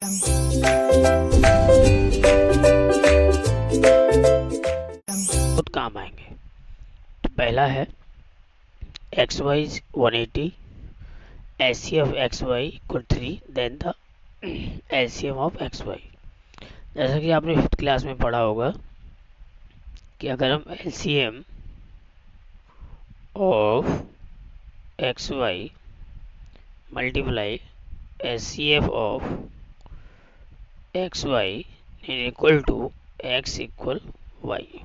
बहुत काम आएंगे। तो पहला है x y 180, LCM of x y equal 3, then the LCM of x y. जैसा कि आपने 5th क्लास में पढ़ा होगा कि अगर हम LCM of x y multiply LCM of x y equal to x equal y.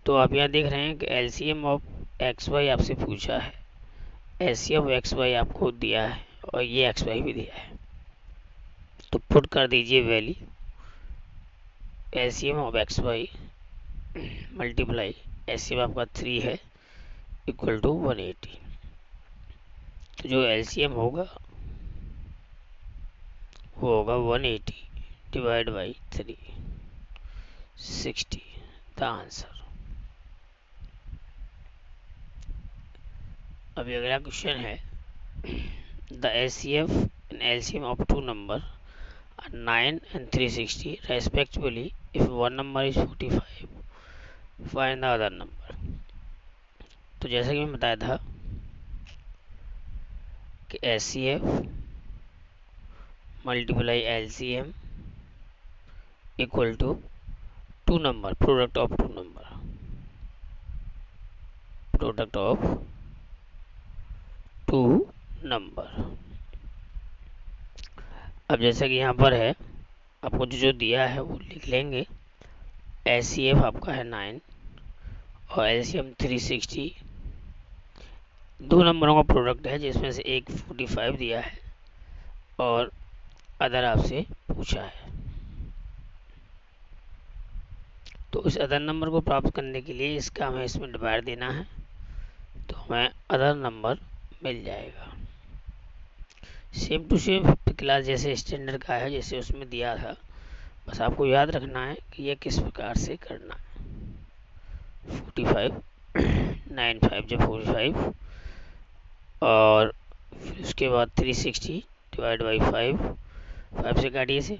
तो आप यहाँ देख रहे हैं कि LCM ऑफ एक्स वाई आपसे पूछा है, LCM ऑफ एक्स वाई आपको दिया है और ये एक्स वाई भी दिया है। तो पुट कर दीजिए value LCM of x y multiply LCM आपका 3 है इक्वल टू 180। तो जो LCM होगा वो होगा 180 डिवाइड बाई 3, 60 द आंसर। अभी अगला क्वेश्चन है the LCF and LCM of two number are 9 and 360 respectively. If one number is 45, find the other number. तो जैसा कि मैं बताया था कि LCF multiply LCM equal to two number, product of two number, product of two number. अब जैसा कि यहाँ पर है आपको जो दिया है वो लिख लेंगे। LCF आपका है 9 और LCM 360, दो नंबरों का प्रोडक्ट है जिसमें से एक 45 दिया है और अदर आपसे पूछा है। तो इस अदर नंबर को प्राप्त करने के लिए इसका हमें इसमें डिवाइड देना है, तो हमें अदर नंबर मिल जाएगा। Same to same 5th class जैसे स्टैंडर्ड का है जैसे उसमें दिया था, बस आपको याद रखना है कि यह किस प्रकार से करना है। 45 9 5 जब 45 और फिर उसके बाद 360 डिवाइड बाई 5 से काटिए से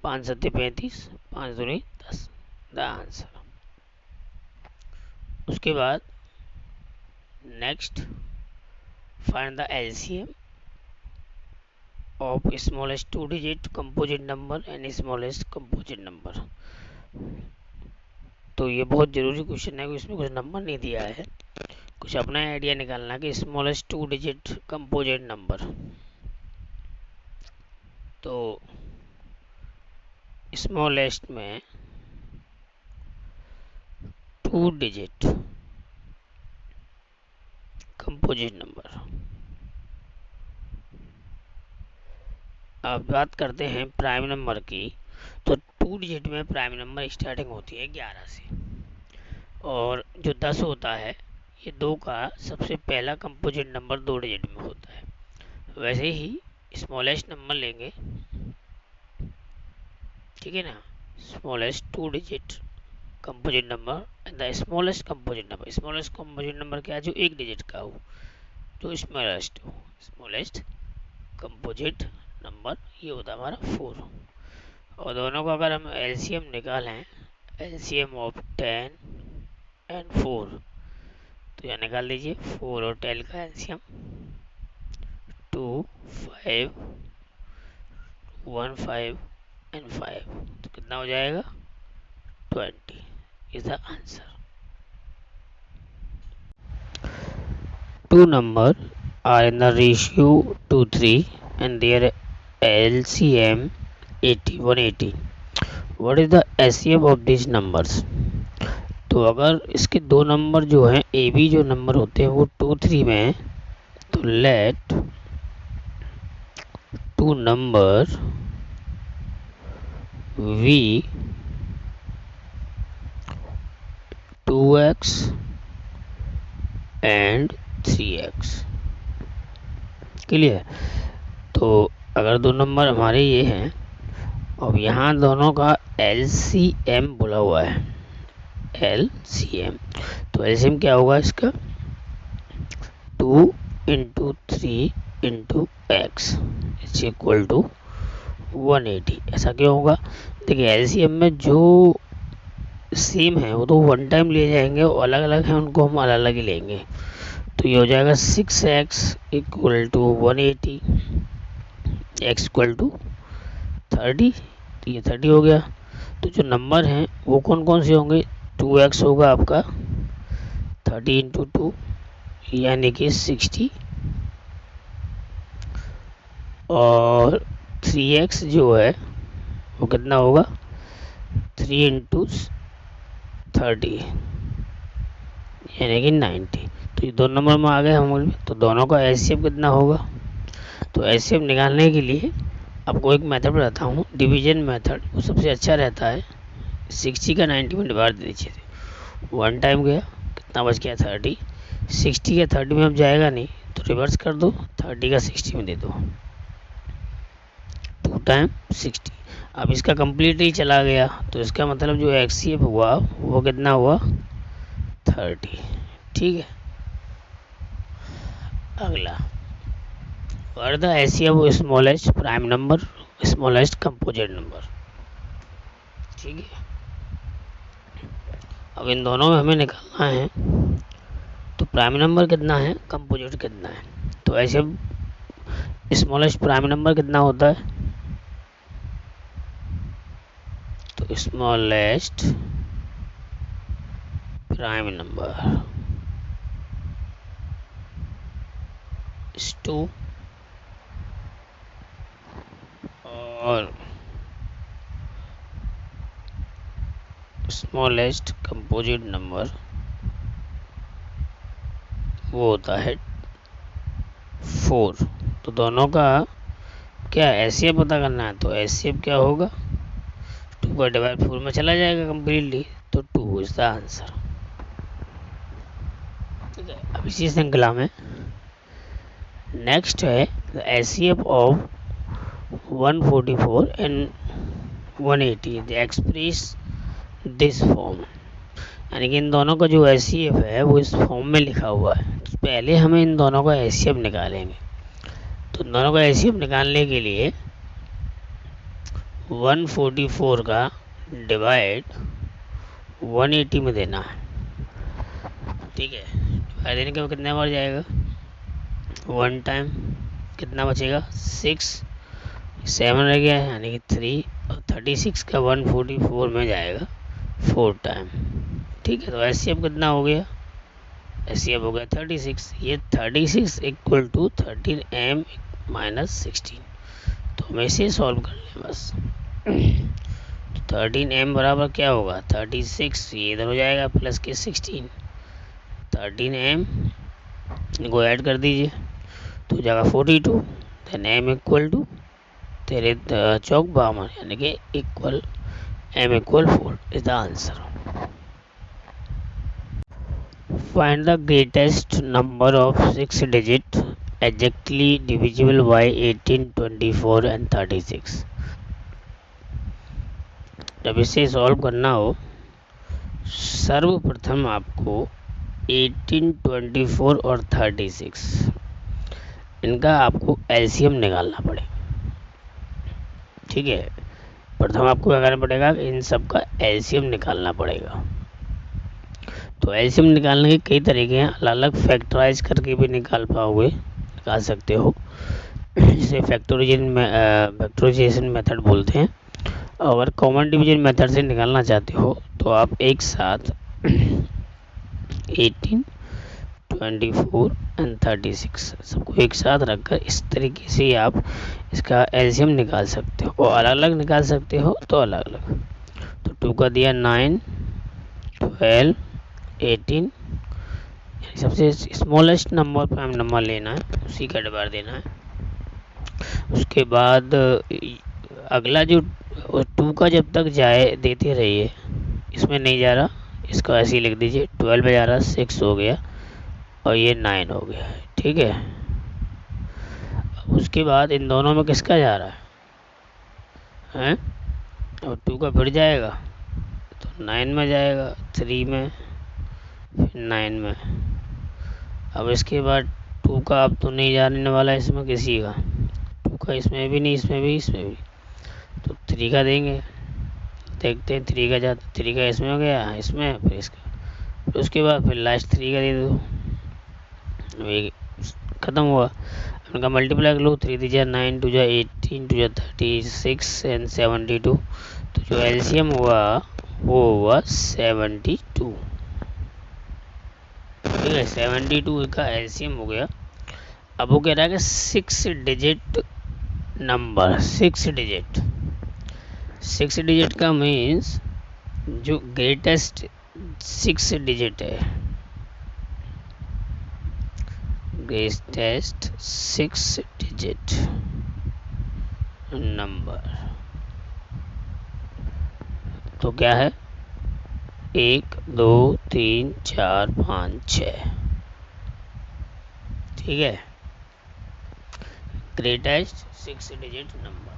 5 7 35, 5 दूनी 10 द आंसर। उसके बाद next find the LCM of smallest 2 digit composite number and smallest composite number। तो ये बहुत जरूरी क्वेश्चन है, इसमें कुछ नंबर नहीं दिया है, कुछ अपना आइडिया निकालना कि स्मॉलेस्ट 2 डिजिट कंपोजिट नंबर। तो स्मॉलेस्ट में 2 डिजिट कंपोजिट नंबर। अब बात करते हैं प्राइम नंबर की। तो 2 डिजिट में प्राइम नंबर स्टार्टिंग होती है 11 से और जो 10 होता है ये 2 का सबसे पहला कंपोजिट नंबर 2 डिजिट में होता है। वैसे ही स्मॉलेस्ट नंबर लेंगे, ठीक है ना, smallest 2 digit composite number and the smallest composite number. Smallest composite number क्या है? जो 1 डिजिट का हो, जो स्मॉलेस्ट हो, स्मॉलेस्ट कंपोजिट नंबर ये होता है हमारा 4। और दोनों का अगर हम LCM निकालें, LCM ऑफ 10 एंड 4, तो यहाँ निकाल दीजिए 4 और 10 का LCM 2 5 1 5 एंड 5, तो कितना हो जाएगा 20 is the answer. Two number are in the ratio 2:3 and their LCM 180। What is the LCM of these numbers? तो अगर इसके दो नंबर जो हैं AB जो नंबर होते हैं वो 2 3 में हैं, तो let two number V 2x and 3x। Clear? तो अगर दो नंबर हमारे ये हैं और यहाँ दोनों का LCM बोला हुआ है, LCM, तो LCM क्या होगा इसका 2 × 3 into x is equal to 180। ऐसा क्यों होगा? देखिए एलसीएम में जो सेम है वो तो वन टाइम ले जाएंगे, और अलग अलग है उनको हम अलग अलग ही लेंगे। तो ये हो जाएगा 6x equal to 180, x equal to 30, तो ये 30 हो गया। तो जो नंबर हैं वो कौन कौन से होंगे? 2x होगा आपका, 30 इंटू 2 यानी कि 60, और 3x जो है वो कितना होगा? 3 इंटू 30 यानी कि 90। तो ये दो नंबर में आ गए हम। तो दोनों का एचसीएफ कितना होगा? तो एचसीएफ निकालने के लिए आपको एक मेथड बताता हूँ, डिवीजन मेथड, वो सबसे अच्छा रहता है। 60 का 90 में डिवाइड दे दीजिए, वन टाइम गया, कितना बच गया? 30। 60 का 30 में अब जाएगा नहीं तो रिवर्स कर दो, 30 का 60 में दे दो, 2 टाइम 60। अब इसका कंप्लीट ही चला गया, तो इसका मतलब जो एचसीएफ हुआ वो कितना हुआ? 30। ठीक है। अगला, और the HCF smallest prime number, smallest composite number. ठीक है। अब इन दोनों में हमें निकालना है, तो प्राइम नंबर कितना है, कंपोजिट कितना है। तो ऐसे स्मॉलेस्ट प्राइम नंबर कितना होता है? तो स्मॉलेस्ट प्राइम नंबर इज 2, और स्मॉलेस्ट कंपोजिट नंबर वो होता है 4। तो दोनों का क्या एचसीएफ पता करना है, तो एचसीएफ क्या होगा? 2 का डिवाइड 4 में चला जाएगा कम्प्लीटली, तो 2 इज द आंसर। ठीक है। अब इसी श्रृंखला में नेक्स्ट है HCF of 144 and 180 the express this form, यानी कि इन दोनों का जो एचसीएफ है वो इस फॉर्म में लिखा हुआ है। तो पहले हमें इन दोनों का एचसीएफ निकालेंगे। तो इन दोनों का एचसीएफ निकालने के लिए 144 का डिवाइड 180 में देना है। ठीक है। डिवाइड देने के बाद कितने बार जाएगा? 1 टाइम, कितना बचेगा? 6, 7 रह गया है यानी कि 3, और 36 का 144 में जाएगा 4 टाइम। ठीक है। तो एचसीएफ कितना हो गया? एचसीएफ हो गया 36। ये 36 इक्वल टू 13m माइनस 16। तो हम इसे सॉल्व कर लें बस। तो 13m बराबर क्या होगा? 36, ये इधर हो जाएगा प्लस के 16, 13m को ऐड कर दीजिए तो हो जाएगा 42। देन m इक्वल टू तेरे चौक 52 यानी कि equal m equal 4 is the answer. Find the greatest number of 6 digit exactly divisible by 18, 24 and 36। जब इसे सॉल्व करना हो, सर्वप्रथम आपको 18, 24 और 36 इनका आपको एलसीएम निकालना पड़ेगा। ठीक है। प्रथम आपको क्या करना पड़ेगा? इन सब का एलसीएम निकालना पड़ेगा। तो एलसीएम निकालने के कई तरीके हैं, अलग अलग फैक्टराइज करके भी निकाल पाओगे, निकाल सकते हो, जिसे फैक्टराइजेशन मेथड बोलते हैं। अगर कॉमन डिवीजन मेथड से निकालना चाहते हो तो आप एक साथ 18, 24 एंड 36 सबको एक साथ रखकर इस तरीके से आप इसका एलसीएम निकाल सकते हो, और अलग अलग निकाल सकते हो तो अलग अलग। तो 2 का दिया 9, 12, 18, सबसे स्मॉलेस्ट नंबर प्राइम नंबर लेना है, उसी का डिवाइड देना है। उसके बाद अगला जो 2 का जब तक जाए देते रहिए, इसमें नहीं जा रहा इसका ऐसे ही लिख दीजिए, 12 में जा रहा 6 हो गया और ये 9 हो गया। ठीक है। उसके बाद इन दोनों में किसका जा रहा है? और 2 का फिर जाएगा तो 9 में जाएगा, 3 में, फिर 9 में। अब इसके बाद 2 का अब तो नहीं जाने वाला इसमें किसी का, 2 का इसमें भी नहीं, इसमें भी, इसमें भी, तो 3 का देंगे। देखते हैं 3 का जाता, 3 का इसमें हो गया, इसमें, फिर इसका, फिर उसके बाद फिर लास्ट 3 का दे दो। ये ख़त्म हुआ। उनका मल्टीप्लाई कर लो, 3 3 9 2 18 2 36 एंड 72। तो जो एलसीएम हुआ वो हुआ 72। ठीक है, 72 का एलसीएम हो गया। अब वो कह रहा है कि 6 डिजिट नंबर, 6 डिजिट, 6 डिजिट का मीन्स जो ग्रेटेस्ट 6 डिजिट है, ग्रेटेस्ट 6 डिजिट नंबर, तो क्या है 1 2 3 4 5 6। ठीक है, ग्रेटेस्ट 6 डिजिट नंबर।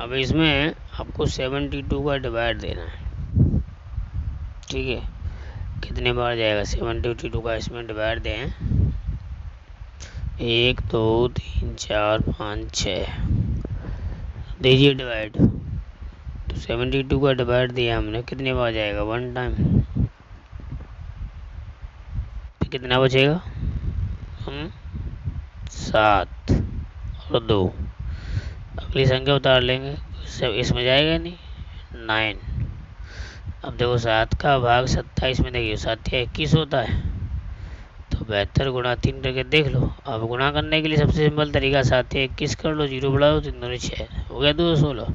अब इसमें आपको 72 का डिवाइड देना है। ठीक है, कितने बार जाएगा 72 का, इसमें डिवाइड दें 1 2 3 4 5 6, दीजिए डिवाइड। तो 72 का डिवाइड दिया हमने, कितने बार जाएगा, 1 टाइम, तो कितना बचेगा, हम 7 और 2, अगली संख्या उतार लेंगे, इसमें जाएगा नहीं, 9। अब देखो 7 का भाग 27 में, देखिए 7 या 21 होता है, तो 72 गुणा 3 करके देख लो। अब गुणा करने के लिए सबसे सिंपल तरीका 7 या 21 कर लो, 0 बढ़ा दो, 3 दूनी 6 हो गया, 216।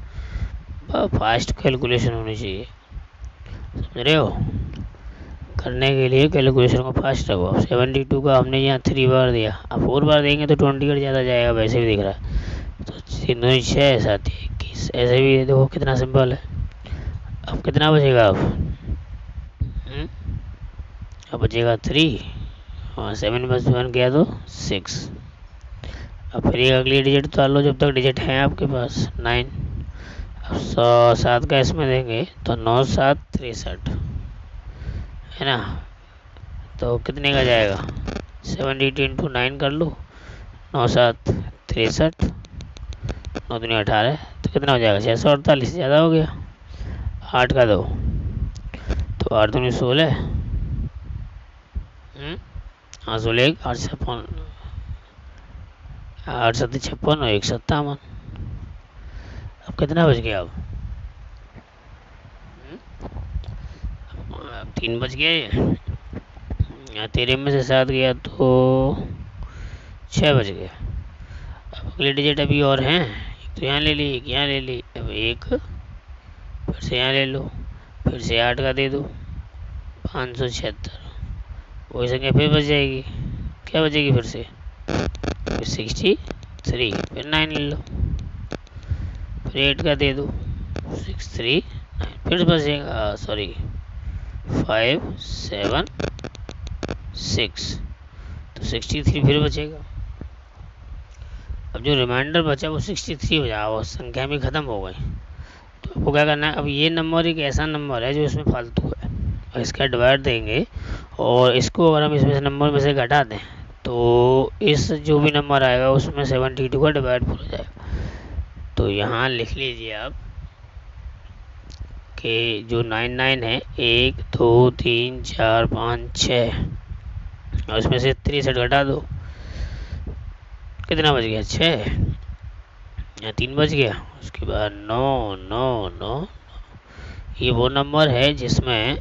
फास्ट कैलकुलेशन होनी चाहिए, समझ रहे हो, करने के लिए कैलकुलेशन को फास्ट रखो। अब 72 का हमने यहाँ 3 बार दिया, अब 4 बार देंगे तो 20 कट ज़्यादा जाएगा, वैसे भी दिख रहा है, तो 3 दूनी 6 7 21, ऐसे भी देखो कितना सिंपल है। अब कितना बचेगा, अब बचेगा 3 और 7 प्लस 1 किया तो 6। अब फिर एक अगली डिजिट उतार लो, जब तक डिजिट है आपके पास 9। अब 7 का इसमें देंगे तो 9 7 63 है ना, तो कितने का जाएगा, 72 इंटू 9 कर लो, 9 7 63, 9 दूनी 18, तो कितना हो जाएगा 648, ज़्यादा हो गया, 8 का 2, तो 8 दूनी 16, हाँ 16 8 56, 8 7 56 और 1 57। अब कितना बच गया, अब 3 बच गया, ये 13 में से 7 गया तो 6 बच गया। अब अगले डिजिट अभी और हैं, एक तो यहाँ ले ली, एक यहाँ ले ली, अब एक फिर से यहाँ ले लो, फिर से 8 का दे दो, 576, वही संख्या फिर बच जाएगी, क्या बचेगी फिर से, 63, फिर 9 ले लो, फिर 8 का दे दो, 6 3 9, फिर बचेगा, सॉरी 5 7 6, तो 63 फिर बचेगा। अब जो रिमाइंडर बचा वो 63 हो जाएगा, वो संख्या भी ख़त्म हो गई। तो आपको क्या करना है, अब ये नंबर एक ऐसा नंबर है जो इसमें फालतू है, और इसका डिवाइड देंगे, और इसको अगर हम इसमें से नंबर में से घटा दें तो इस जो भी नंबर आएगा उसमें 72 का डिवाइड हो जाएगा। तो यहाँ लिख लीजिए आप कि जो 99 है 1 2 3 4 5 6, और इसमें से 63 घटा दो, कितना बच गया 6, या 3 बच गया, उसके बाद 9 9 9। ये वो नंबर है जिसमें